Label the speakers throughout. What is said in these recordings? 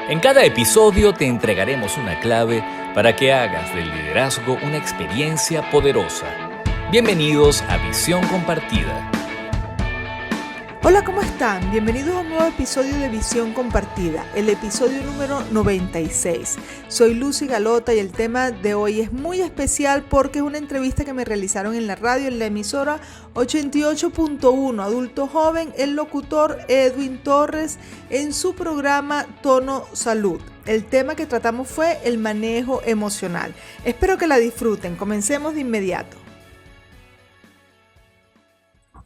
Speaker 1: En cada episodio te entregaremos una clave para que hagas del liderazgo una experiencia poderosa. Bienvenidos a Visión Compartida.
Speaker 2: Hola, ¿cómo están? Bienvenidos a un nuevo episodio de Visión Compartida, el episodio número 96. Soy Lucy Galota y el tema de hoy es muy especial porque es una entrevista que me realizaron en la radio, en la emisora 88.1, Adulto Joven, el locutor Edwin Torres, en su programa Tono Salud. El tema que tratamos fue el manejo emocional. Espero que la disfruten. Comencemos de inmediato.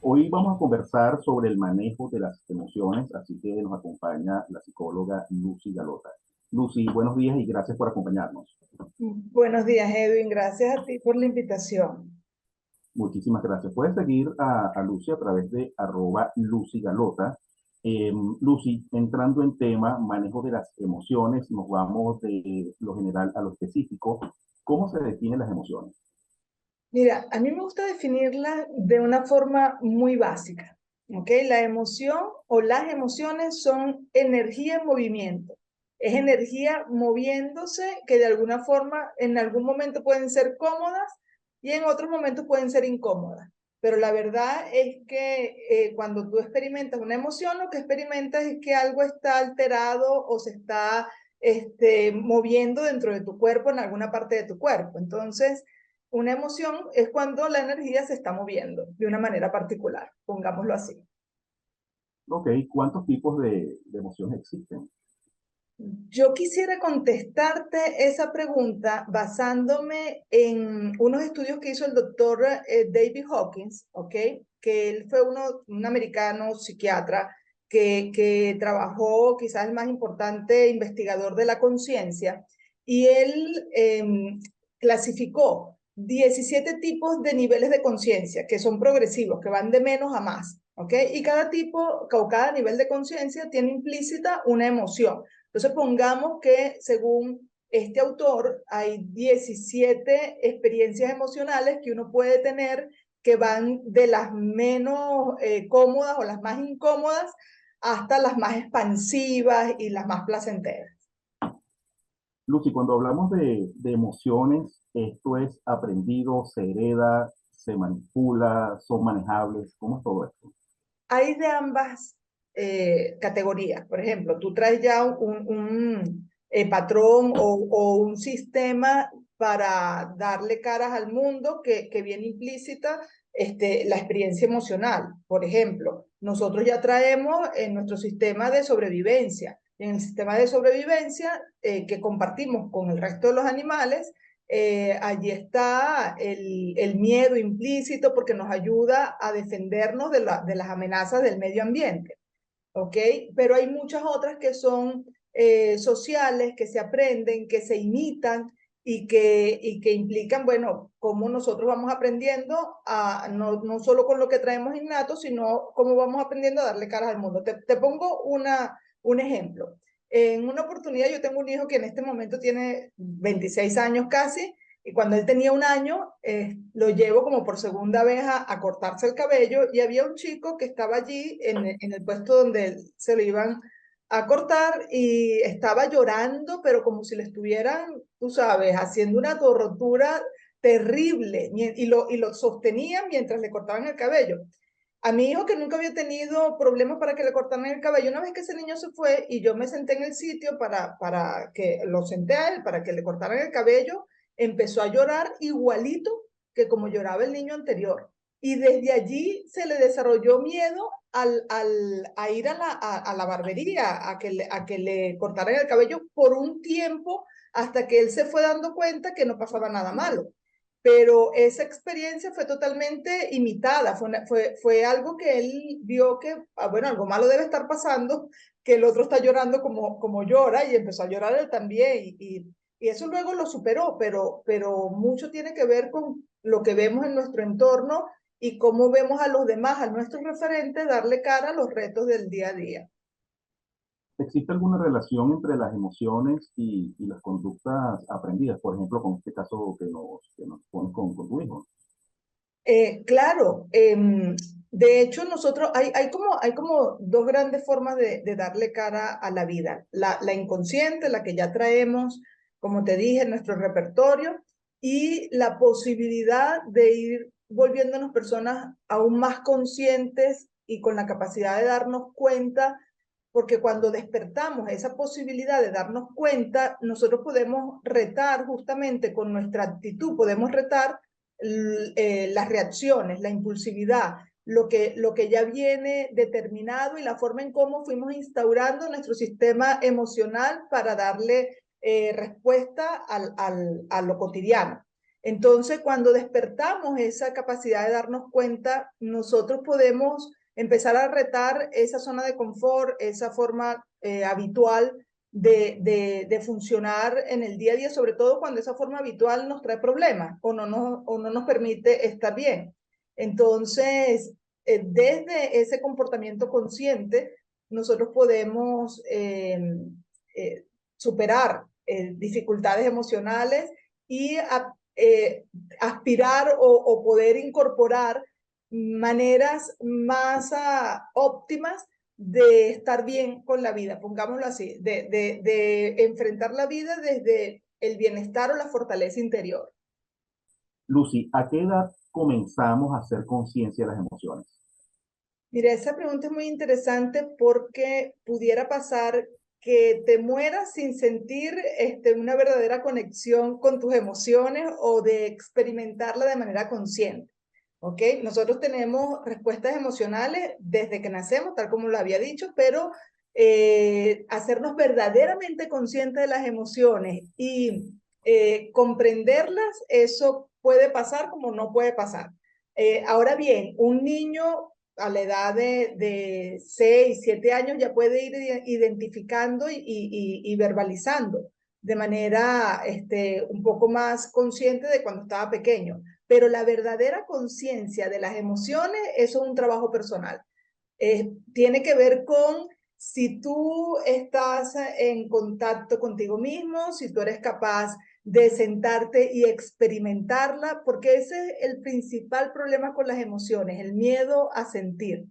Speaker 3: Hoy vamos a conversar sobre el manejo de las emociones, así que nos acompaña la psicóloga Lucy Galota. Lucy, buenos días y gracias por acompañarnos.
Speaker 2: Buenos días, Edwin. Gracias a ti por la invitación.
Speaker 3: Muchísimas gracias. Puedes seguir a Lucy a través de @LucyGalota. Lucy, entrando en tema, manejo de las emociones, nos vamos de lo general a lo específico. ¿Cómo se definen las emociones?
Speaker 2: Mira, a mí me gusta definirla de una forma muy básica, ¿ok? La emoción o las emociones son energía en movimiento. Es energía moviéndose que de alguna forma en algún momento pueden ser cómodas y en otros momentos pueden ser incómodas. Pero la verdad es que cuando tú experimentas una emoción, lo que experimentas es que algo está alterado o se está moviendo dentro de tu cuerpo, en alguna parte de tu cuerpo. Entonces, una emoción es cuando la energía se está moviendo de una manera particular, pongámoslo así.
Speaker 3: Ok, ¿cuántos tipos de emociones existen?
Speaker 2: Yo quisiera contestarte esa pregunta basándome en unos estudios que hizo el doctor David Hawkins, ¿ok? Que él fue un americano psiquiatra que trabajó, quizás el más importante investigador de la conciencia, y él clasificó 17 tipos de niveles de conciencia que son progresivos, que van de menos a más, ¿ok? Y cada tipo o cada nivel de conciencia tiene implícita una emoción. Entonces pongamos que según este autor hay 17 experiencias emocionales que uno puede tener que van de las menos cómodas o las más incómodas hasta las más expansivas y las más placenteras.
Speaker 3: Lucy, cuando hablamos de emociones, ¿esto es aprendido, se hereda, se manipula, son manejables? ¿Cómo es todo esto?
Speaker 2: Hay de ambas categorías. Por ejemplo, tú traes ya un patrón o un sistema para darle caras al mundo que viene implícita la experiencia emocional. Por ejemplo, nosotros ya traemos en nuestro sistema de sobrevivencia. En el sistema de sobrevivencia que compartimos con el resto de los animales, allí está el miedo implícito porque nos ayuda a defendernos de las amenazas del medio ambiente, ¿ok? Pero hay muchas otras que son sociales, que se aprenden, que se imitan y que implican, bueno, cómo nosotros vamos aprendiendo, no solo con lo que traemos innato, sino cómo vamos aprendiendo a darle caras al mundo. Te pongo un ejemplo. En una oportunidad yo tengo un hijo que en este momento tiene 26 años casi, y cuando él tenía un año, lo llevo como por segunda vez a cortarse el cabello y había un chico que estaba allí en el puesto donde se lo iban a cortar y estaba llorando, pero como si le estuvieran, tú sabes, haciendo una tortura terrible y lo sostenían mientras le cortaban el cabello. A mi hijo, que nunca había tenido problemas para que le cortaran el cabello, una vez que ese niño se fue y yo me senté en el sitio para que lo senté a él, para que le cortaran el cabello, empezó a llorar igualito que como lloraba el niño anterior. Y desde allí se le desarrolló miedo a ir a la barbería, a que le cortaran el cabello por un tiempo hasta que él se fue dando cuenta que no pasaba nada malo. Pero esa experiencia fue totalmente imitada, fue algo que él vio que, bueno, algo malo debe estar pasando, que el otro está llorando como llora y empezó a llorar él también y eso luego lo superó, pero mucho tiene que ver con lo que vemos en nuestro entorno y cómo vemos a los demás, a nuestros referentes, darle cara a los retos del día a día.
Speaker 3: ¿Existe alguna relación entre las emociones y las conductas aprendidas? Por ejemplo, con este caso que nos pones con tu hijo.
Speaker 2: Claro, de hecho nosotros hay como dos grandes formas de darle cara a la vida. La inconsciente, la que ya traemos, como te dije, en nuestro repertorio, y la posibilidad de ir volviéndonos personas aún más conscientes y con la capacidad de darnos cuenta, porque cuando despertamos esa posibilidad de darnos cuenta, nosotros podemos retar justamente con nuestra actitud, podemos retar las reacciones, la impulsividad, lo que ya viene determinado y la forma en cómo fuimos instaurando nuestro sistema emocional para darle respuesta a lo cotidiano. Entonces, cuando despertamos esa capacidad de darnos cuenta, nosotros podemos empezar a retar esa zona de confort, esa forma habitual de funcionar en el día a día, sobre todo cuando esa forma habitual nos trae problemas o no nos permite estar bien. Entonces, desde ese comportamiento consciente, nosotros podemos superar dificultades emocionales y aspirar o poder incorporar maneras más óptimas de estar bien con la vida, pongámoslo así, de enfrentar la vida desde el bienestar o la fortaleza interior.
Speaker 3: Lucy, ¿a qué edad comenzamos a hacer conciencia de las emociones?
Speaker 2: Mira, esa pregunta es muy interesante porque pudiera pasar que te mueras sin sentir una verdadera conexión con tus emociones o de experimentarla de manera consciente. ¿Ok? Nosotros tenemos respuestas emocionales desde que nacemos, tal como lo había dicho, pero hacernos verdaderamente conscientes de las emociones y comprenderlas, eso puede pasar como no puede pasar. Ahora bien, un niño a la edad de 6, 7 años ya puede ir identificando y verbalizando de manera un poco más consciente de cuando estaba pequeño. Pero la verdadera conciencia de las emociones, eso es un trabajo personal. Tiene que ver con si tú estás en contacto contigo mismo, si tú eres capaz de sentarte y experimentarla, porque ese es el principal problema con las emociones, el miedo a sentir,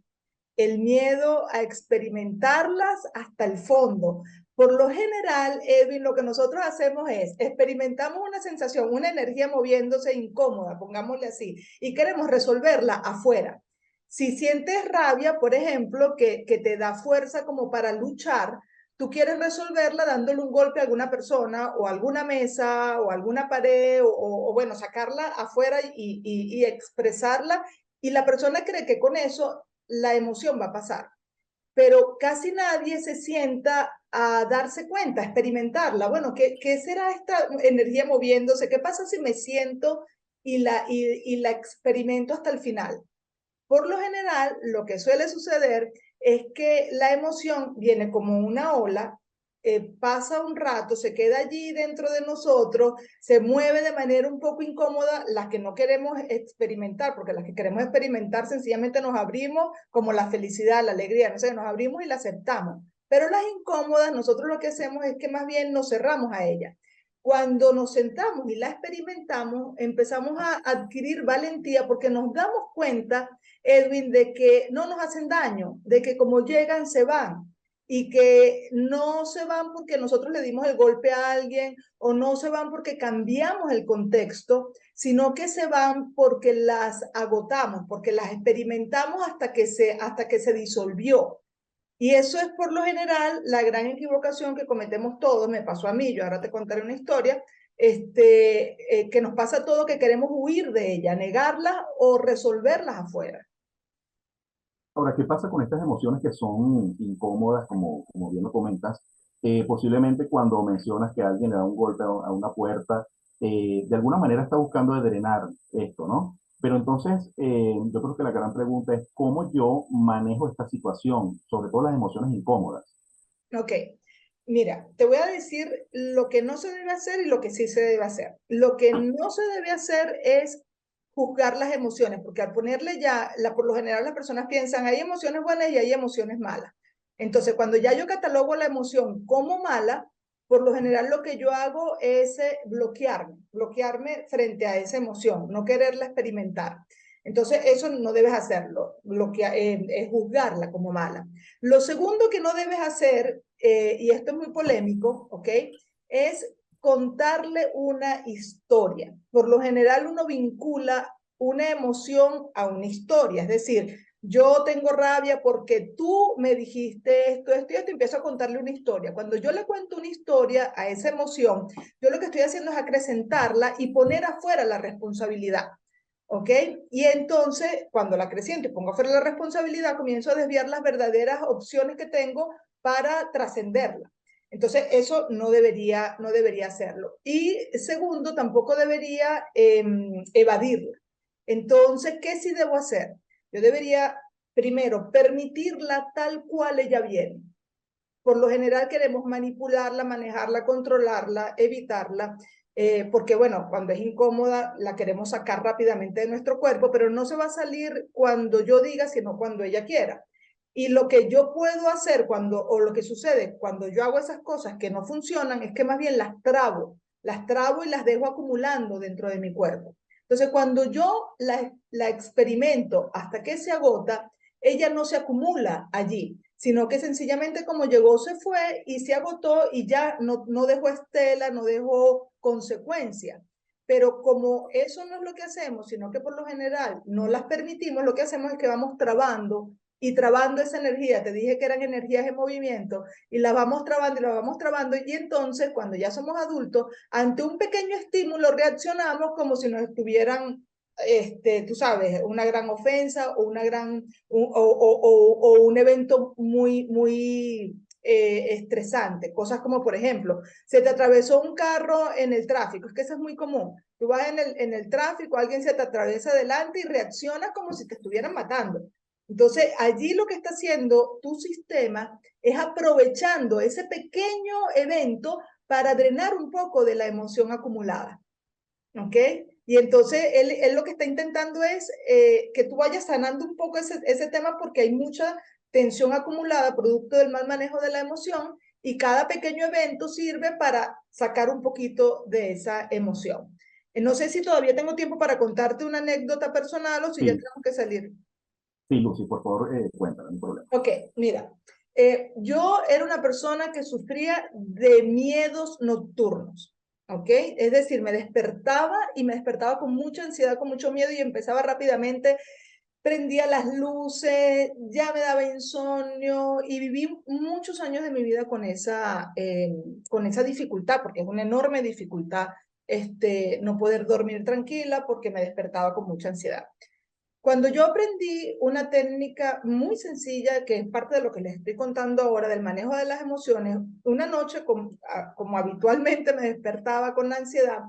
Speaker 2: el miedo a experimentarlas hasta el fondo. Por lo general, Edwin, lo que nosotros hacemos es experimentamos una sensación, una energía moviéndose incómoda, pongámosle así, y queremos resolverla afuera. Si sientes rabia, por ejemplo, que te da fuerza como para luchar, tú quieres resolverla dándole un golpe a alguna persona o a alguna mesa o a alguna pared o bueno, sacarla afuera y expresarla y la persona cree que con eso la emoción va a pasar. Pero casi nadie se sienta a darse cuenta, a experimentarla. Bueno, ¿qué será esta energía moviéndose? ¿Qué pasa si me siento y la experimento hasta el final? Por lo general, lo que suele suceder es que la emoción viene como una ola, pasa un rato, se queda allí dentro de nosotros, se mueve de manera un poco incómoda, las que no queremos experimentar, porque las que queremos experimentar sencillamente nos abrimos, como la felicidad, la alegría, no sé, nos abrimos y la aceptamos. Pero las incómodas, nosotros lo que hacemos es que más bien nos cerramos a ellas. Cuando nos sentamos y la experimentamos, empezamos a adquirir valentía porque nos damos cuenta, Edwin, de que no nos hacen daño, de que como llegan, se van y que no se van porque nosotros le dimos el golpe a alguien o no se van porque cambiamos el contexto, sino que se van porque las agotamos, porque las experimentamos hasta que se disolvió. Y eso es por lo general la gran equivocación que cometemos todos, me pasó a mí, yo ahora te contaré una historia, que nos pasa a todos que queremos huir de ella, negarlas o resolverlas afuera.
Speaker 3: Ahora, ¿qué pasa con estas emociones que son incómodas, como bien lo comentas? Posiblemente cuando mencionas que alguien le da un golpe a una puerta, de alguna manera está buscando drenar esto, ¿no? Pero entonces, yo creo que la gran pregunta es cómo yo manejo esta situación, sobre todo las emociones incómodas.
Speaker 2: Ok, mira, te voy a decir lo que no se debe hacer y lo que sí se debe hacer. Lo que no se debe hacer es juzgar las emociones, porque al ponerle ya, por lo general las personas piensan, hay emociones buenas y hay emociones malas. Entonces, cuando ya yo catalogo la emoción como mala, por lo general lo que yo hago es bloquearme frente a esa emoción, no quererla experimentar. Entonces, eso no debes hacerlo, lo que es juzgarla como mala. Lo segundo que no debes hacer, y esto es muy polémico, ¿ok? Es contarle una historia. Por lo general uno vincula una emoción a una historia, es decir, yo tengo rabia porque tú me dijiste esto, esto y esto, y empiezo a contarle una historia. Cuando yo le cuento una historia a esa emoción, yo lo que estoy haciendo es acrecentarla y poner afuera la responsabilidad. ¿Ok? Y entonces, cuando la acreciento y pongo afuera la responsabilidad, comienzo a desviar las verdaderas opciones que tengo para trascenderla. Entonces, eso no debería hacerlo. Y segundo, tampoco debería evadirla. Entonces, ¿qué sí debo hacer? Yo debería, primero, permitirla tal cual ella viene. Por lo general queremos manipularla, manejarla, controlarla, evitarla, porque bueno, cuando es incómoda la queremos sacar rápidamente de nuestro cuerpo, pero no se va a salir cuando yo diga, sino cuando ella quiera. Y lo que yo puedo hacer o lo que sucede cuando yo hago esas cosas que no funcionan, es que más bien las trabo y las dejo acumulando dentro de mi cuerpo. Entonces, cuando yo la experimento hasta que se agota, ella no se acumula allí, sino que sencillamente como llegó se fue y se agotó y ya no dejó estela, no dejó consecuencia. Pero como eso no es lo que hacemos, sino que por lo general no las permitimos, lo que hacemos es que vamos trabando y trabando esa energía. Te dije que eran energías en movimiento y las vamos trabando y las vamos trabando, y entonces cuando ya somos adultos, ante un pequeño estímulo reaccionamos como si nos estuvieran tú sabes, una gran ofensa o o un evento muy estresante. Cosas como, por ejemplo, se te atravesó un carro en el tráfico. Es que eso es muy común. Tú vas en el tráfico, alguien se te atraviesa adelante y reaccionas como si te estuvieran matando. Entonces, allí lo que está haciendo tu sistema es aprovechando ese pequeño evento para drenar un poco de la emoción acumulada. ¿Ok? Y entonces él lo que está intentando es que tú vayas sanando un poco ese tema, porque hay mucha tensión acumulada producto del mal manejo de la emoción, y cada pequeño evento sirve para sacar un poquito de esa emoción. No sé si todavía tengo tiempo para contarte una anécdota personal o si ya
Speaker 3: Sí,
Speaker 2: tenemos que salir.
Speaker 3: sí, Lucy, por favor, cuéntame, no hay problema.
Speaker 2: Ok, mira, yo era una persona que sufría de miedos nocturnos, ¿ok? Es decir, me despertaba y me despertaba con mucha ansiedad, con mucho miedo, y empezaba rápidamente, prendía las luces, ya me daba insomnio, y viví muchos años de mi vida con esa dificultad, porque es una enorme dificultad no poder dormir tranquila porque me despertaba con mucha ansiedad. Cuando yo aprendí una técnica muy sencilla, que es parte de lo que les estoy contando ahora, del manejo de las emociones, una noche, como habitualmente me despertaba con la ansiedad,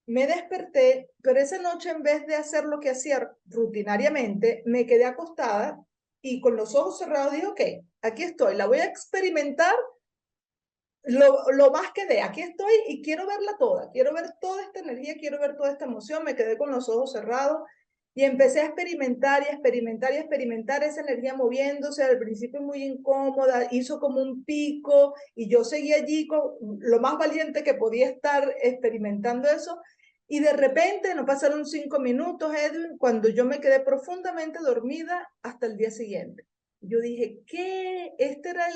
Speaker 2: me desperté, pero esa noche, en vez de hacer lo que hacía rutinariamente, me quedé acostada y con los ojos cerrados dije, ok, aquí estoy, la voy a experimentar lo más que dé, aquí estoy y quiero verla toda, quiero ver toda esta energía, quiero ver toda esta emoción. Me quedé con los ojos cerrados y empecé a experimentar y a experimentar y a experimentar esa energía moviéndose. Al principio muy incómoda, hizo como un pico y yo seguí allí con lo más valiente que podía estar experimentando eso. Y de repente, no pasaron 5 minutos, Edwin, cuando yo me quedé profundamente dormida hasta el día siguiente. Yo dije, ¿qué? Este era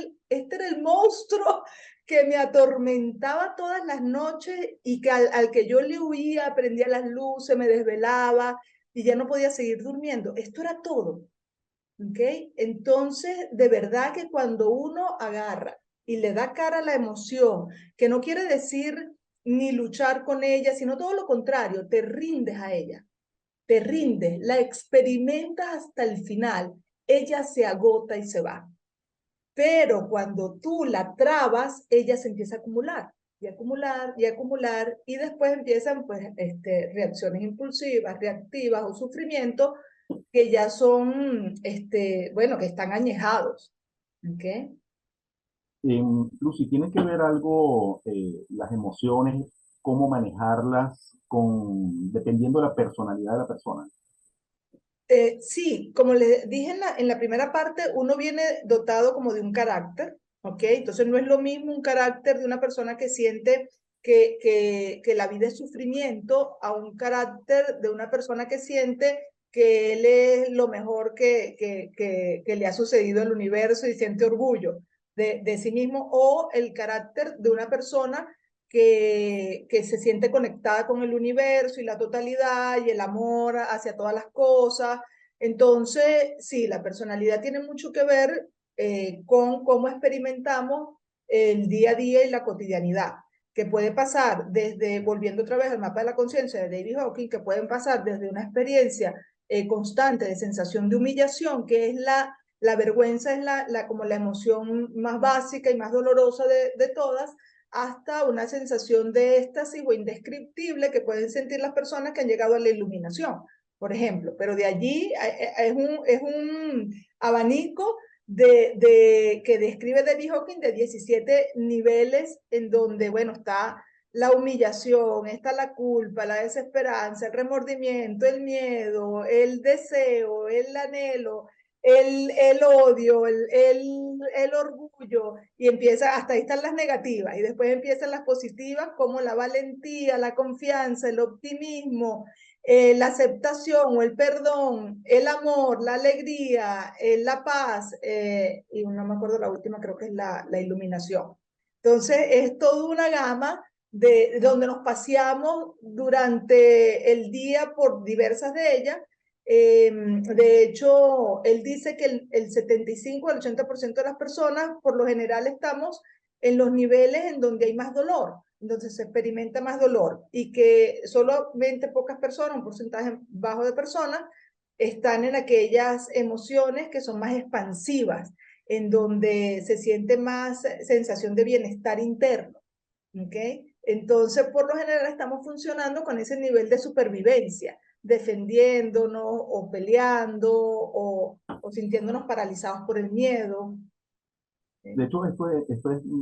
Speaker 2: el monstruo que me atormentaba todas las noches y que al que yo le huía, prendía las luces, me desvelaba y ya no podía seguir durmiendo. Esto era todo. ¿Ok? Entonces, de verdad que cuando uno agarra y le da cara a la emoción, que no quiere decir ni luchar con ella, sino todo lo contrario, te rindes a ella, te rindes, la experimentas hasta el final, ella se agota y se va. Pero cuando tú la trabas, ella se empieza a acumular y acumular y acumular, y después empiezan pues reacciones impulsivas, reactivas o sufrimiento que ya son, bueno, que están añejados. ¿Ok?
Speaker 3: Lucy, ¿tiene que ver algo las emociones, cómo manejarlas dependiendo de la personalidad de la persona?
Speaker 2: Sí, como les dije en la primera parte, uno viene dotado como de un carácter, ¿ok? Entonces no es lo mismo un carácter de una persona que siente que la vida es sufrimiento, a un carácter de una persona que siente que él es lo mejor que le ha sucedido al universo y siente orgullo de sí mismo, o el carácter de una persona que se siente conectada con el universo y la totalidad y el amor hacia todas las cosas. Entonces, sí, la personalidad tiene mucho que ver con cómo experimentamos el día a día y la cotidianidad, que puede pasar desde, volviendo otra vez al mapa de la conciencia de David Hawking, que pueden pasar desde una experiencia constante de sensación de humillación, que es la vergüenza, es como la emoción más básica y más dolorosa de todas, hasta una sensación de éxtasis o indescriptible que pueden sentir las personas que han llegado a la iluminación, por ejemplo. Pero de allí es un abanico que describe David Hawking de 17 niveles en donde, bueno, está la humillación, está la culpa, la desesperanza, el remordimiento, el miedo, el deseo, el anhelo, el odio, el orgullo, y empieza, hasta ahí están las negativas, y después empiezan las positivas como la valentía, la confianza, el optimismo, la aceptación o el perdón, el amor, la alegría, la paz, y no me acuerdo la última, creo que es la iluminación. Entonces es toda una gama de donde nos paseamos durante el día por diversas de ellas. De hecho, él dice que el 75 al 80% de las personas, por lo general, estamos en los niveles en donde hay más dolor, donde se experimenta más dolor, y que solamente pocas personas, un porcentaje bajo de personas, están en aquellas emociones que son más expansivas, en donde se siente más sensación de bienestar interno. ¿Ok? Entonces, por lo general, estamos funcionando con ese nivel de supervivencia, defendiéndonos o peleando o sintiéndonos paralizados por el miedo.
Speaker 3: De hecho, esto es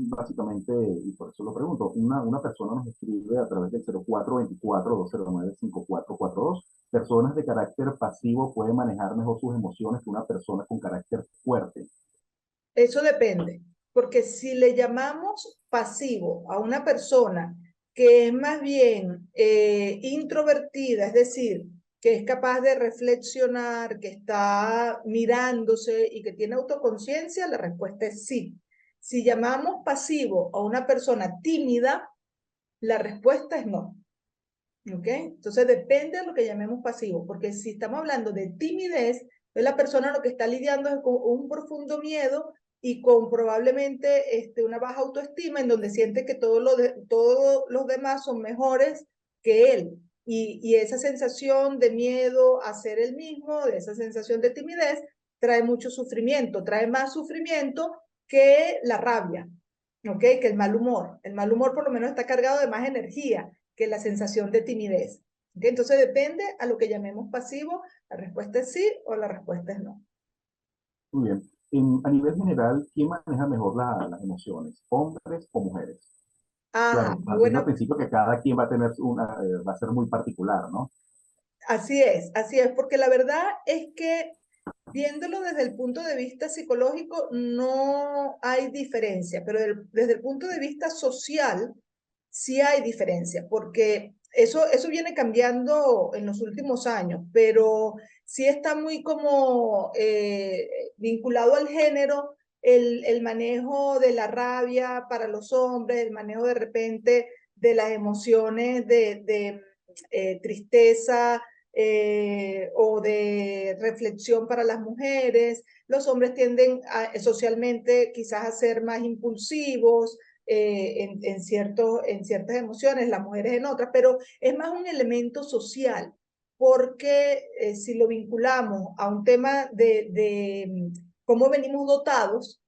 Speaker 3: básicamente, y por eso lo pregunto, una persona nos escribe a través del 0424-209-5442. Personas de carácter pasivo pueden manejar mejor sus emociones que una persona con carácter fuerte.
Speaker 2: Eso depende, porque si le llamamos pasivo a una persona que es más bien introvertida, es decir, que es capaz de reflexionar, que está mirándose y que tiene autoconciencia, la respuesta es sí. Si llamamos pasivo a una persona tímida, la respuesta es no. ¿Ok? Entonces depende de lo que llamemos pasivo, porque si estamos hablando de timidez, pues la persona lo que está lidiando es con un profundo miedo y con probablemente una baja autoestima en donde siente que todos los demás son mejores que él. Y esa sensación de miedo a ser el mismo, de esa sensación de timidez, trae mucho sufrimiento, trae más sufrimiento que la rabia, ¿ok? Que el mal humor. El mal humor por lo menos está cargado de más energía que la sensación de timidez. ¿Okay? Entonces depende a lo que llamemos pasivo, la respuesta es sí o la respuesta es no.
Speaker 3: Muy bien. A nivel general, ¿quién maneja mejor las emociones? ¿Hombres o mujeres?
Speaker 2: Ajá,
Speaker 3: Claro,
Speaker 2: muy
Speaker 3: partiendo al
Speaker 2: buena.
Speaker 3: principio que cada quien va a tener va a ser muy particular, ¿no?
Speaker 2: Así es, porque la verdad es que viéndolo desde el punto de vista psicológico no hay diferencia, pero desde el punto de vista social sí hay diferencia, porque eso viene cambiando en los últimos años, pero sí está muy como vinculado al género, el manejo de la rabia para los hombres, el manejo de repente de las emociones de tristeza o de reflexión para las mujeres. Los hombres tienden socialmente quizás a ser más impulsivos, en ciertas emociones, las mujeres en otras, pero es más un elemento social, porque si lo vinculamos a un tema de cómo venimos dotados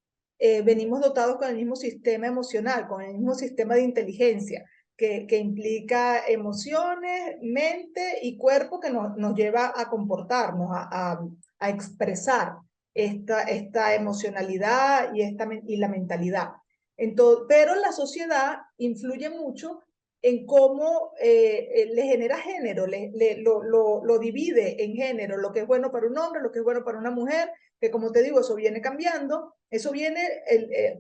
Speaker 2: con el mismo sistema emocional, con el mismo sistema de inteligencia, que implica emociones, mente y cuerpo que nos lleva a comportarnos, a expresar esta emocionalidad y la mentalidad. Entonces, pero la sociedad influye mucho en cómo le genera género, lo divide en género, lo que es bueno para un hombre, lo que es bueno para una mujer, que como te digo, eso viene cambiando, eso viene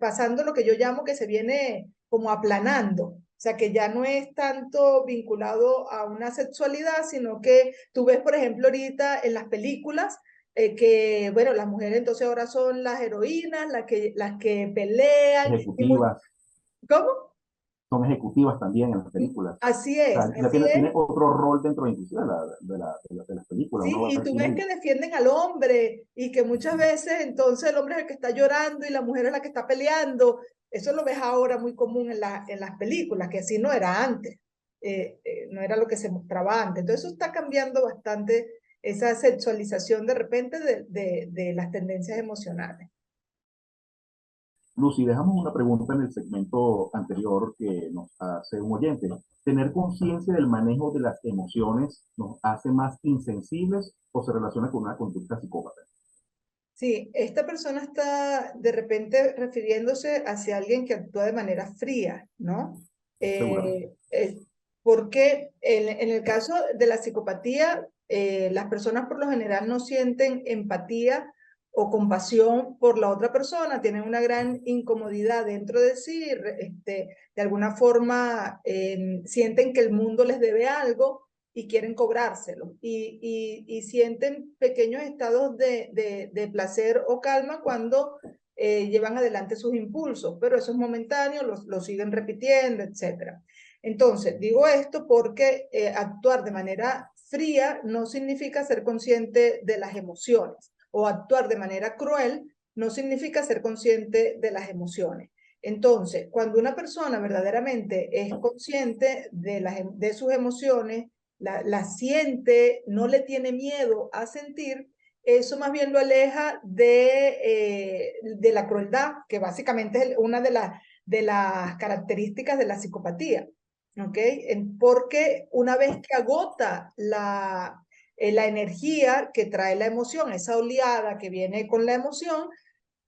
Speaker 2: pasando lo que yo llamo que se viene como aplanando. sea, que ya no es tanto vinculado a una sexualidad, sino que tú ves, por ejemplo, ahorita en las películas, que, bueno, las mujeres entonces ahora son las heroínas, las que pelean.
Speaker 3: Ejecutivas,
Speaker 2: ¿Cómo?
Speaker 3: son ejecutivas también en las películas.
Speaker 2: Así
Speaker 3: O
Speaker 2: es,
Speaker 3: sea, ya
Speaker 2: así
Speaker 3: tiene
Speaker 2: es.
Speaker 3: otro rol dentro inclusive de las películas.
Speaker 2: Sí,
Speaker 3: Uno va
Speaker 2: y
Speaker 3: al
Speaker 2: tú
Speaker 3: cine
Speaker 2: ves
Speaker 3: y
Speaker 2: que defienden al hombre y que muchas veces entonces el hombre es el que está llorando y la mujer es la que está peleando. Eso lo ves ahora muy común en las películas, que así no era antes, no era lo que se mostraba antes. Entonces eso está cambiando bastante esa sexualización de repente de las tendencias emocionales.
Speaker 3: Lucy, dejamos una pregunta en el segmento anterior que nos hace un oyente. ¿Tener conciencia del manejo de las emociones nos hace más insensibles o se relaciona con una conducta psicópata?
Speaker 2: Sí, esta persona está de repente refiriéndose hacia alguien que actúa de manera fría, ¿no?
Speaker 3: Seguramente.
Speaker 2: Porque en el caso de la psicopatía, las personas por lo general no sienten empatía o compasión por la otra persona, tienen una gran incomodidad dentro de sí, de alguna forma sienten que el mundo les debe algo y quieren cobrárselo y sienten pequeños estados de placer o calma cuando llevan adelante sus impulsos, pero eso es momentáneo, lo siguen repitiendo, etcétera. Entonces, digo esto porque actuar de manera fría no significa ser consciente de las emociones, o actuar de manera cruel no significa ser consciente de las emociones. Entonces, cuando una persona verdaderamente es consciente de sus emociones, la siente, no le tiene miedo a sentir, eso más bien lo aleja de la crueldad, que básicamente es una de las características de la psicopatía. ¿Ok? Porque una vez que agota la energía que trae la emoción, esa oleada que viene con la emoción,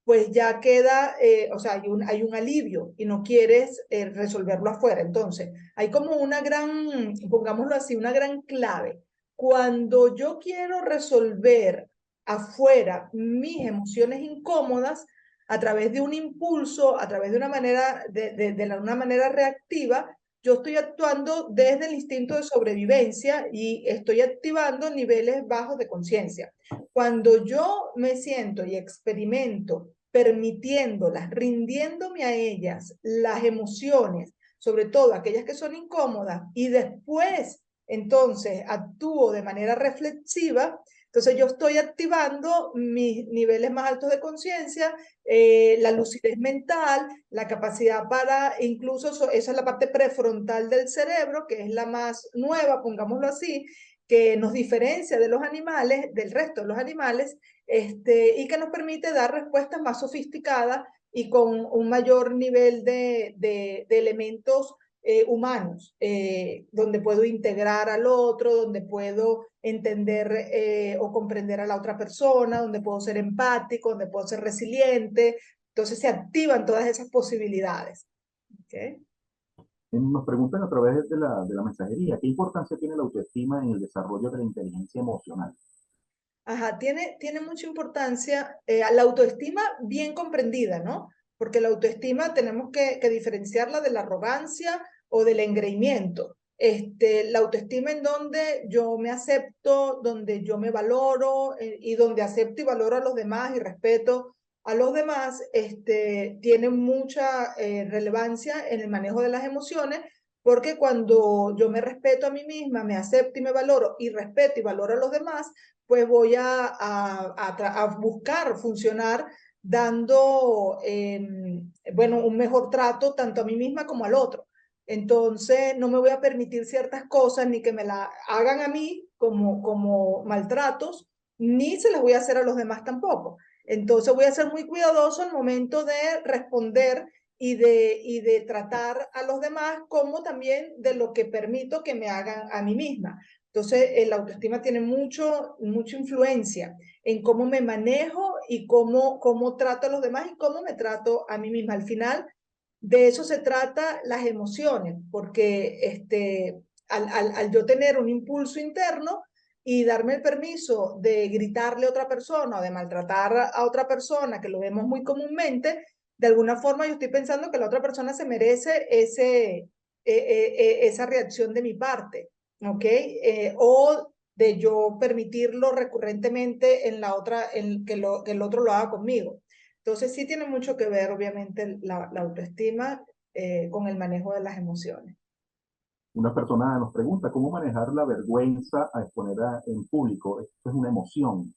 Speaker 2: pues ya queda, o sea, hay un alivio y no quieres resolverlo afuera. Entonces, hay como una gran, pongámoslo así, una gran clave. Cuando yo quiero resolver afuera mis emociones incómodas a través de un impulso, a través de una manera, una manera reactiva, yo estoy actuando desde el instinto de sobrevivencia y estoy activando niveles bajos de conciencia. Cuando yo me siento y experimento permitiéndolas, rindiéndome a ellas las emociones, sobre todo aquellas que son incómodas, y después entonces actúo de manera reflexiva, entonces yo estoy activando mis niveles más altos de conciencia, la lucidez mental, la capacidad para, incluso esa es la parte prefrontal del cerebro, que es la más nueva, pongámoslo así, que nos diferencia de los animales, del resto de los animales, y que nos permite dar respuestas más sofisticadas y con un mayor nivel de elementos humanos, donde puedo integrar al otro, donde puedo entender o comprender a la otra persona, donde puedo ser empático, donde puedo ser resiliente. Entonces se activan todas esas posibilidades. ¿Okay?
Speaker 3: Nos preguntan a través de la mensajería, ¿qué importancia tiene la autoestima en el desarrollo de la inteligencia emocional?
Speaker 2: Ajá, tiene mucha importancia la autoestima bien comprendida, ¿no? Porque la autoestima tenemos que diferenciarla de la arrogancia o del engreimiento. La autoestima en donde yo me acepto, donde yo me valoro y donde acepto y valoro a los demás y respeto a los demás, tiene mucha relevancia en el manejo de las emociones, porque cuando yo me respeto a mí misma, me acepto y me valoro y respeto y valoro a los demás, pues voy a buscar funcionar dando, bueno, un mejor trato tanto a mí misma como al otro. Entonces, no me voy a permitir ciertas cosas ni que me la hagan a mí como maltratos, ni se las voy a hacer a los demás tampoco. Entonces, voy a ser muy cuidadoso al momento de responder y de tratar a los demás como también de lo que permito que me hagan a mí misma. Entonces, la autoestima tiene mucha influencia en cómo me manejo y cómo trato a los demás y cómo me trato a mí misma. Al final, de eso se trata las emociones, porque al yo tener un impulso interno y darme el permiso de gritarle a otra persona o de maltratar a otra persona, que lo vemos muy comúnmente, de alguna forma yo estoy pensando que la otra persona se merece esa reacción de mi parte, ¿ok? O de yo permitirlo recurrentemente en la otra, en que el otro lo haga conmigo. Entonces sí tiene mucho que ver, obviamente, la autoestima con el manejo de las emociones.
Speaker 3: Una persona nos pregunta cómo manejar la vergüenza a exponer en público. Esto es una emoción.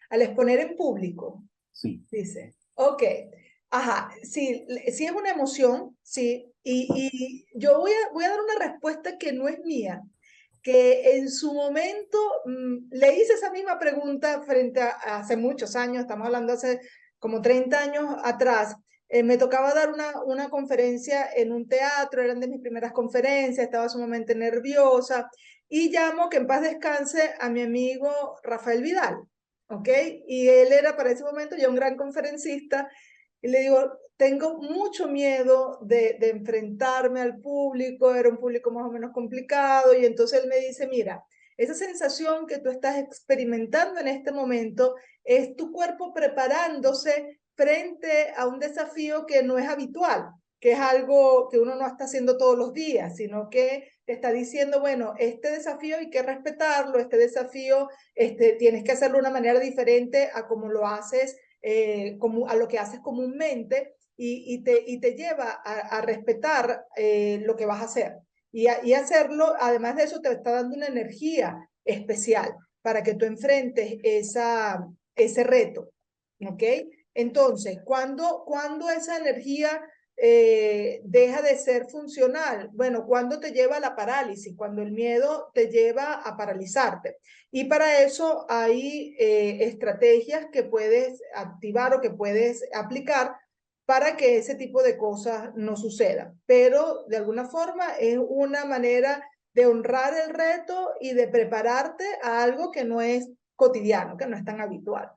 Speaker 2: Al exponer en público,
Speaker 3: Sí.
Speaker 2: dice, ok, ajá, sí, sí es una emoción, sí, y yo voy a dar una respuesta que no es mía, que en su momento le hice esa misma pregunta frente a hace muchos años, estamos hablando hace como 30 años atrás. Me tocaba dar una conferencia en un teatro, eran de mis primeras conferencias, estaba sumamente nerviosa y llamo, que en paz descanse, a mi amigo Rafael Vidal, ¿ok? Y él era para ese momento ya un gran conferencista y le digo, tengo mucho miedo de enfrentarme al público, era un público más o menos complicado, y entonces él me dice, mira, esa sensación que tú estás experimentando en este momento es tu cuerpo preparándose frente a un desafío que no es habitual, que es algo que uno no está haciendo todos los días, sino que te está diciendo, bueno, este desafío hay que respetarlo, este desafío tienes que hacerlo de una manera diferente a como lo haces, como, a lo que haces comúnmente, y te lleva a respetar lo que vas a hacer. Y hacerlo, además de eso, te está dando una energía especial para que tú enfrentes ese reto. ¿Ok? Entonces, cuando esa energía deja de ser funcional? Bueno, cuando te lleva a la parálisis, cuando el miedo te lleva a paralizarte. Y para eso hay estrategias que puedes activar o que puedes aplicar para que ese tipo de cosas no sucedan. Pero de alguna forma es una manera de honrar el reto y de prepararte a algo que no es cotidiano, que no es tan habitual.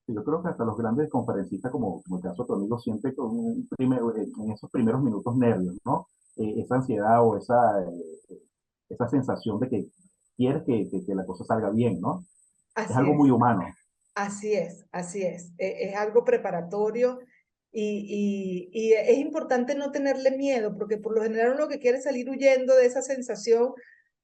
Speaker 3: Yo creo que hasta los grandes conferencistas, como el caso de tu amigo, siente con en esos primeros minutos nervios, ¿no? Esa ansiedad o esa sensación de que quieres que la cosa salga bien, ¿no? Es
Speaker 2: Así
Speaker 3: algo muy
Speaker 2: es.
Speaker 3: humano.
Speaker 2: Así es, así es. Es algo preparatorio y es importante no tenerle miedo, porque por lo general uno que quiere es salir huyendo de esa sensación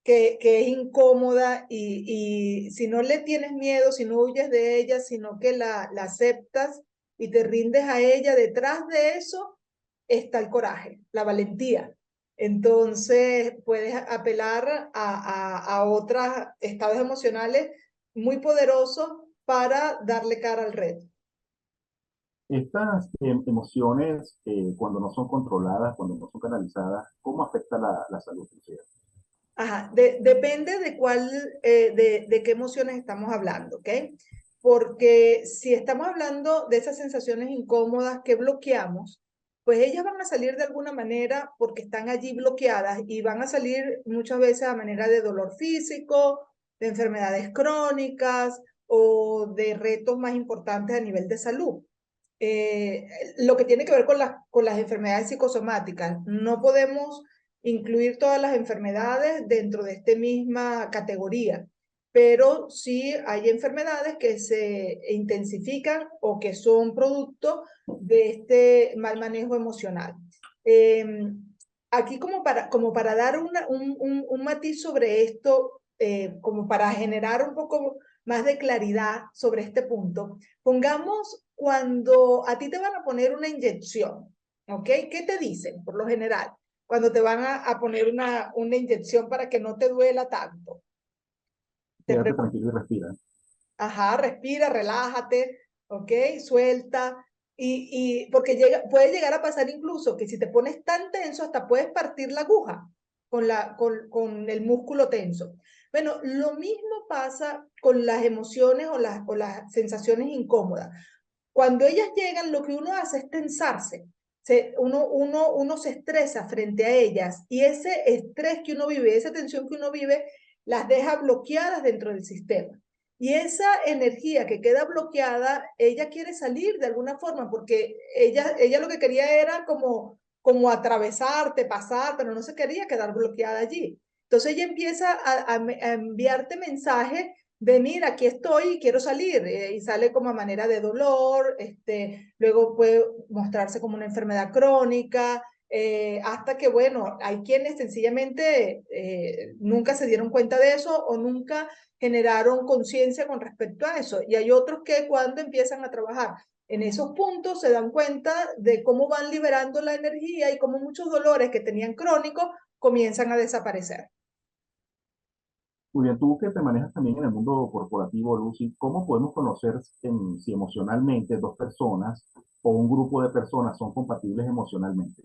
Speaker 2: que es incómoda, y si no le tienes miedo, si no huyes de ella, sino que la aceptas y te rindes a ella, detrás de eso está el coraje, la valentía. Entonces puedes apelar a otros estados emocionales muy poderosos para darle cara al reto.
Speaker 3: Estas emociones, cuando no son controladas, cuando no son canalizadas, ¿cómo afecta la salud?
Speaker 2: Ajá, depende de cuál, de qué emociones estamos hablando, ¿ok? Porque si estamos hablando de esas sensaciones incómodas que bloqueamos, pues ellas van a salir de alguna manera porque están allí bloqueadas, y van a salir muchas veces a manera de dolor físico, de enfermedades crónicas o de retos más importantes a nivel de salud. Lo que tiene que ver con las enfermedades psicosomáticas. No podemos incluir todas las enfermedades dentro de esta misma categoría, pero sí hay enfermedades que se intensifican o que son producto de este mal manejo emocional. Aquí como para dar un matiz sobre esto, como para generar un poco más de claridad sobre este punto, pongamos cuando a ti te van a poner una inyección, ¿ok? ¿Qué te dicen por lo general cuando te van a poner una inyección para que no te duela tanto? Te
Speaker 3: Quédate
Speaker 2: pregunto,
Speaker 3: tranquilo y respira.
Speaker 2: ajá, respira, relájate, ¿ok? Suelta. Porque puede llegar a pasar incluso que si te pones tan tenso, hasta puedes partir la aguja con el músculo tenso. Bueno, lo mismo pasa con las emociones o las sensaciones incómodas. Cuando ellas llegan, lo que uno hace es tensarse. Uno se estresa frente a ellas, y ese estrés que uno vive, esa tensión que uno vive, las deja bloqueadas dentro del sistema. Y esa energía que queda bloqueada, ella quiere salir de alguna forma, porque ella lo que quería era como atravesarte, pasar, pero no se quería quedar bloqueada allí. Entonces ella empieza a enviarte mensajes de mira, aquí estoy y quiero salir, y sale como a manera de dolor, luego puede mostrarse como una enfermedad crónica, hasta que, bueno, hay quienes sencillamente nunca se dieron cuenta de eso o nunca generaron conciencia con respecto a eso. Y hay otros que cuando empiezan a trabajar en esos puntos se dan cuenta de cómo van liberando la energía y cómo muchos dolores que tenían crónicos comienzan a desaparecer.
Speaker 3: Muy bien, tú que te manejas también en el mundo corporativo, Lucy, ¿cómo podemos conocer si emocionalmente dos personas o un grupo de personas son compatibles emocionalmente?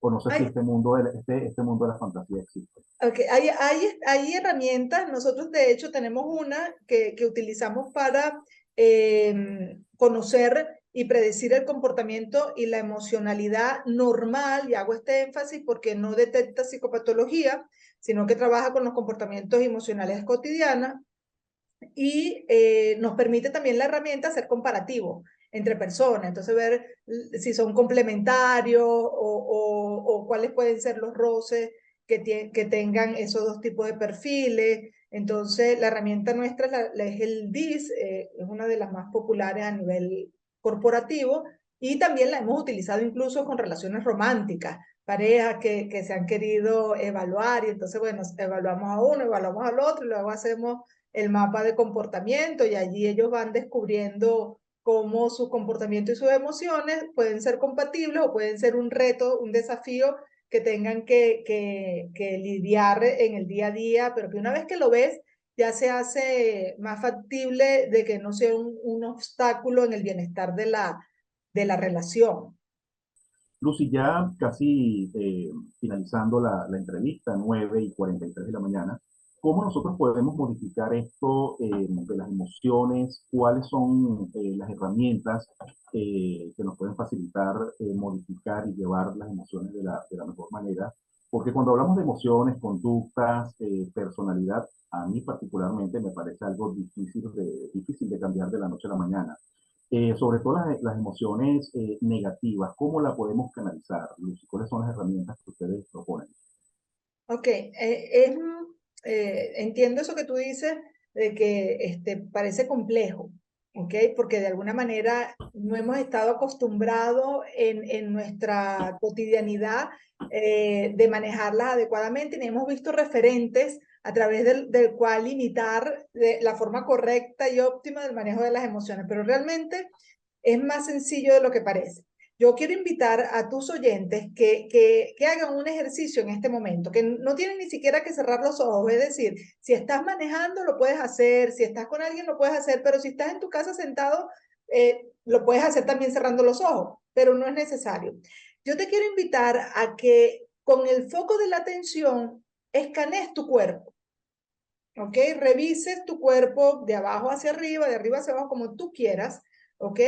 Speaker 3: O no sé si
Speaker 2: Hay,
Speaker 3: este mundo de la fantasía existe.
Speaker 2: okay, hay herramientas, nosotros de hecho tenemos una que utilizamos para conocer y predecir el comportamiento y la emocionalidad normal, y hago este énfasis porque no detecta psicopatología, sino que trabaja con los comportamientos emocionales cotidianos y nos permite también la herramienta hacer comparativo entre personas, entonces ver si son complementarios o cuáles pueden ser los roces que tengan esos dos tipos de perfiles. Entonces, la herramienta nuestra es el DIS, es una de las más populares a nivel corporativo y también la hemos utilizado incluso con relaciones románticas, parejas que se han querido evaluar y entonces, bueno, evaluamos a uno, evaluamos al otro y luego hacemos el mapa de comportamiento y allí ellos van descubriendo cómo sus comportamientos y sus emociones pueden ser compatibles o pueden ser un reto, un desafío que tengan que lidiar en el día a día, pero que una vez que lo ves ya se hace más factible de que no sea un obstáculo en el bienestar de la relación.
Speaker 3: Lucy, ya casi finalizando la entrevista, 9:43 de la mañana, ¿cómo nosotros podemos modificar esto de las emociones? ¿Cuáles son las herramientas que nos pueden facilitar modificar y llevar las emociones de la mejor manera? Porque cuando hablamos de emociones, conductas, personalidad, a mí particularmente me parece algo difícil de cambiar de la noche a la mañana. Sobre todo las emociones negativas, ¿cómo la podemos canalizar, Lucy? ¿Cuáles son las herramientas que ustedes proponen?
Speaker 2: Ok, entiendo eso que tú dices de que parece complejo, ¿ok? Porque de alguna manera no hemos estado acostumbrados en nuestra cotidianidad de manejarlas adecuadamente, ni hemos visto referentes a través del cual imitar la forma correcta y óptima del manejo de las emociones, pero realmente es más sencillo de lo que parece. Yo quiero invitar a tus oyentes que hagan un ejercicio en este momento, que no tienen ni siquiera que cerrar los ojos, es decir, si estás manejando lo puedes hacer, si estás con alguien lo puedes hacer, pero si estás en tu casa sentado, lo puedes hacer también cerrando los ojos, pero no es necesario. Yo te quiero invitar a que con el foco de la atención escanees tu cuerpo, ¿ok? Revises tu cuerpo de abajo hacia arriba, de arriba hacia abajo, como tú quieras, ¿ok?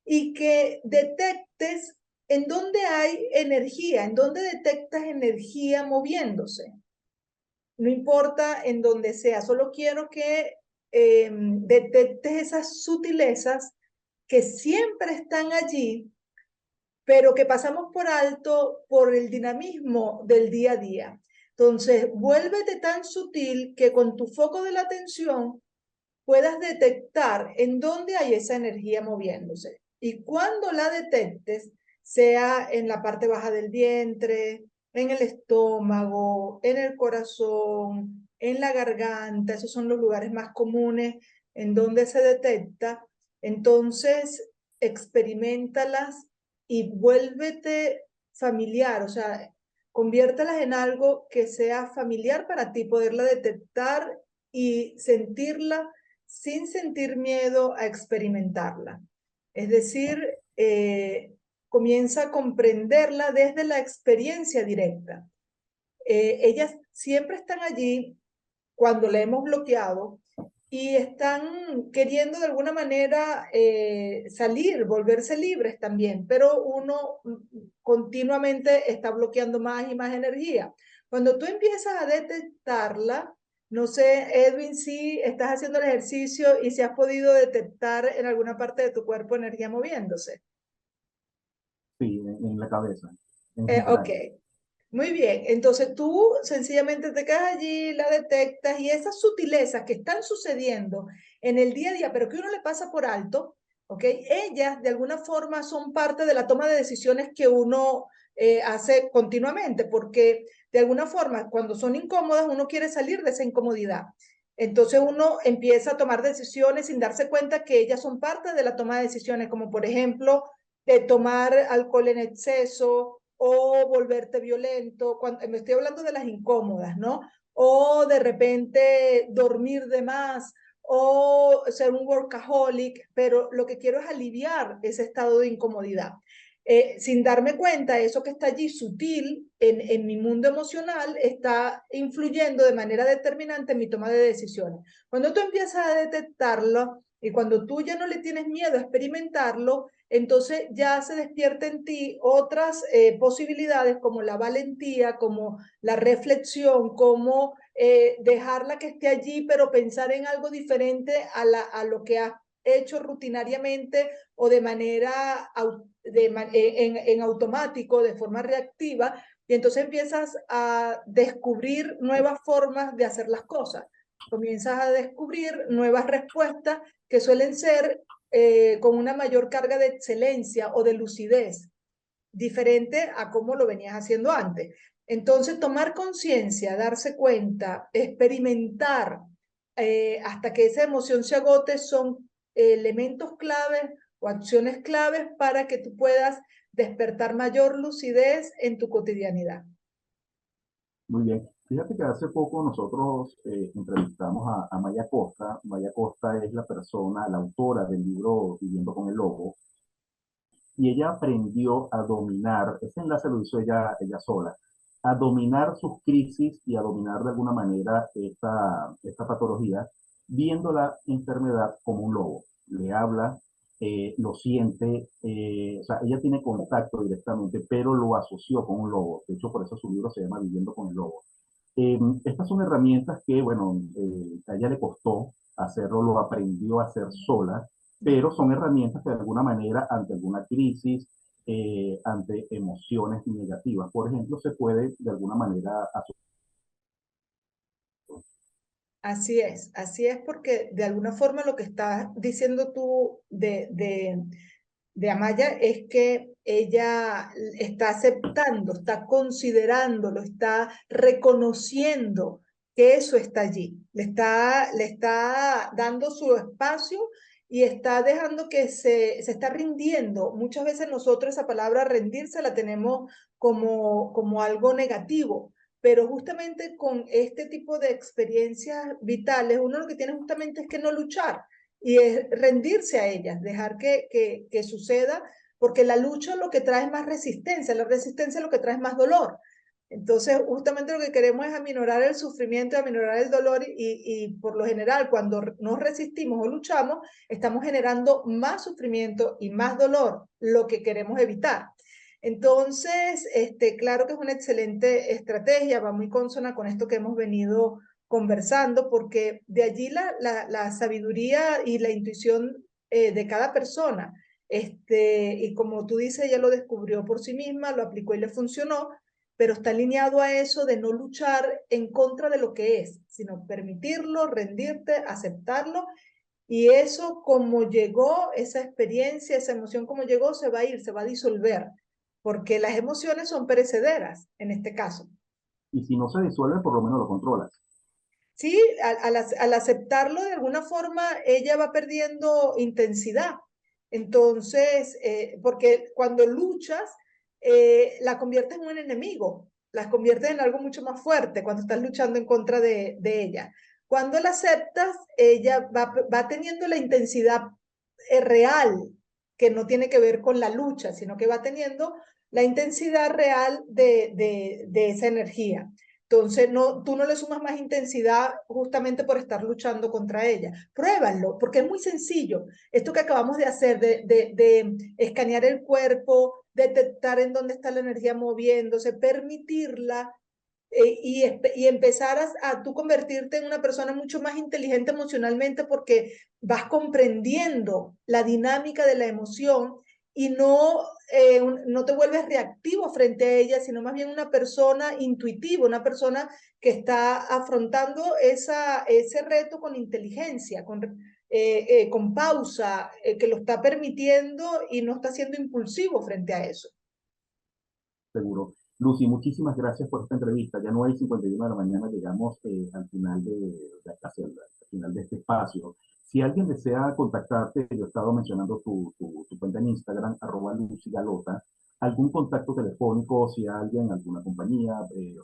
Speaker 2: Y que detectes en dónde hay energía, en dónde detectas energía moviéndose. No importa en dónde sea, solo quiero que detectes esas sutilezas que siempre están allí, pero que pasamos por alto por el dinamismo del día a día. Entonces, vuélvete tan sutil que con tu foco de la atención puedas detectar en dónde hay esa energía moviéndose. Y cuando la detectes, sea en la parte baja del vientre, en el estómago, en el corazón, en la garganta, esos son los lugares más comunes en donde se detecta, entonces experimentalas y vuélvete familiar, o sea, conviértelas en algo que sea familiar para ti, poderla detectar y sentirla sin sentir miedo a experimentarla. Es decir, comienza a comprenderla desde la experiencia directa. Ellas siempre están allí cuando la hemos bloqueado y están queriendo de alguna manera salir, volverse libres también, pero uno continuamente está bloqueando más y más energía. Cuando tú empiezas a detectarla, no sé, Edwin, si estás haciendo el ejercicio y si has podido detectar en alguna parte de tu cuerpo energía moviéndose.
Speaker 3: Sí, en la cabeza, en
Speaker 2: Ok,
Speaker 3: general.
Speaker 2: muy bien. Entonces tú sencillamente te quedas allí, la detectas y esas sutilezas que están sucediendo en el día a día, pero que uno le pasa por alto, ¿ok? Ellas de alguna forma son parte de la toma de decisiones que uno hace continuamente, porque de alguna forma cuando son incómodas uno quiere salir de esa incomodidad. Entonces uno empieza a tomar decisiones sin darse cuenta que ellas son parte de la toma de decisiones, como por ejemplo de tomar alcohol en exceso o volverte violento. Me estoy hablando de las incómodas, ¿no? O de repente dormir de más o ser un workaholic, pero lo que quiero es aliviar ese estado de incomodidad. Sin darme cuenta, eso que está allí sutil en mi mundo emocional está influyendo de manera determinante en mi toma de decisiones. Cuando tú empiezas a detectarlo y cuando tú ya no le tienes miedo a experimentarlo, entonces ya se despierta en ti otras posibilidades como la valentía, como la reflexión, como dejarla que esté allí, pero pensar en algo diferente a lo que has hecho rutinariamente o de manera en automático, de forma reactiva, y entonces empiezas a descubrir nuevas formas de hacer las cosas. Comienzas a descubrir nuevas respuestas que suelen ser con una mayor carga de excelencia o de lucidez, diferente a cómo lo venías haciendo antes. Entonces, tomar conciencia, darse cuenta, experimentar hasta que esa emoción se agote son elementos claves o acciones claves para que tú puedas despertar mayor lucidez en tu cotidianidad.
Speaker 3: Muy bien. Fíjate que hace poco nosotros entrevistamos a Maya Costa. Maya Costa es la persona, la autora del libro Viviendo con el Lobo, y ella aprendió a dominar, ese enlace lo hizo ella sola, a dominar sus crisis y a dominar de alguna manera esta patología, viendo la enfermedad como un lobo. Le habla, lo siente, o sea, ella tiene contacto directamente, pero lo asoció con un lobo. De hecho, por eso su libro se llama Viviendo con el Lobo. Estas son herramientas que, bueno, a ella le costó hacerlo, lo aprendió a hacer sola, pero son herramientas que de alguna manera, ante alguna crisis, ante emociones negativas, por ejemplo, se puede de alguna manera asociar.
Speaker 2: Así es porque de alguna forma lo que estás diciendo tú de Amaya es que ella está aceptando, está considerándolo, está reconociendo que eso está allí, le está dando su espacio y está dejando que se está rindiendo. Muchas veces nosotros esa palabra rendirse la tenemos como algo negativo, pero justamente con este tipo de experiencias vitales, uno lo que tiene justamente es que no luchar y es rendirse a ellas, dejar que suceda, porque la lucha lo que trae es más resistencia, la resistencia lo que trae es más dolor. Entonces, justamente lo que queremos es aminorar el sufrimiento, aminorar el dolor y por lo general cuando nos resistimos o luchamos, estamos generando más sufrimiento y más dolor, lo que queremos evitar. Entonces, claro que es una excelente estrategia, va muy consona con esto que hemos venido conversando, porque de allí la sabiduría y la intuición de cada persona. Y como tú dices, ella lo descubrió por sí misma, lo aplicó y le funcionó, pero está alineado a eso de no luchar en contra de lo que es, sino permitirlo, rendirte, aceptarlo, y eso como llegó, esa experiencia, esa emoción como llegó, se va a ir, se va a disolver, porque las emociones son perecederas en este caso.
Speaker 3: Y si no se disuelve, por lo menos lo controlas.
Speaker 2: Sí, al aceptarlo de alguna forma, ella va perdiendo intensidad. Entonces, porque cuando luchas, la conviertes en un enemigo, la conviertes en algo mucho más fuerte cuando estás luchando en contra de ella. Cuando la aceptas, ella va teniendo la intensidad real, que no tiene que ver con la lucha, sino que va teniendo la intensidad real de esa energía. Entonces, tú no le sumas más intensidad justamente por estar luchando contra ella. Pruébalo, porque es muy sencillo. Esto que acabamos de hacer, de escanear el cuerpo, detectar en dónde está la energía moviéndose, permitirla y empezar a tú convertirte en una persona mucho más inteligente emocionalmente porque vas comprendiendo la dinámica de la emoción y no te vuelves reactivo frente a ella, sino más bien una persona intuitiva, una persona que está afrontando ese reto con inteligencia, con pausa, que lo está permitiendo y no está siendo impulsivo frente a eso.
Speaker 3: seguro. Lucy, muchísimas gracias por esta entrevista. Ya 9:51 de la mañana llegamos al final al final de este espacio. Si alguien desea contactarte, yo he estado mencionando tu cuenta en Instagram, @LucyGalota, algún contacto telefónico, si alguien, alguna compañía,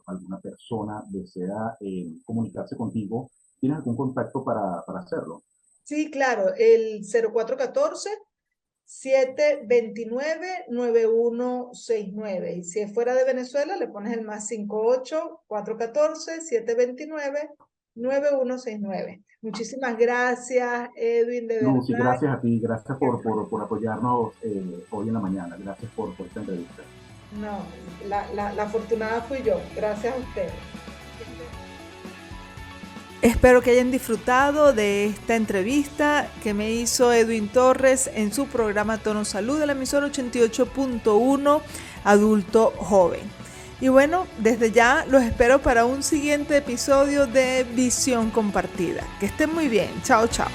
Speaker 3: alguna persona desea comunicarse contigo, ¿tienes algún contacto para hacerlo?
Speaker 2: Sí, claro, el 0414-729-9169. Y si es fuera de Venezuela, le pones el +58-414-729-9169. Muchísimas gracias, Edwin, de
Speaker 3: Lucy,
Speaker 2: verdad.
Speaker 3: gracias a ti, gracias por apoyarnos hoy en la mañana, gracias por esta entrevista.
Speaker 2: No, la afortunada fui yo. Gracias a ustedes. Espero que hayan disfrutado de esta entrevista que me hizo Edwin Torres en su programa Tono Salud de la emisora 88.1 Adulto Joven. Y bueno, desde ya los espero para un siguiente episodio de Visión Compartida. Que estén muy bien. Chao, chao.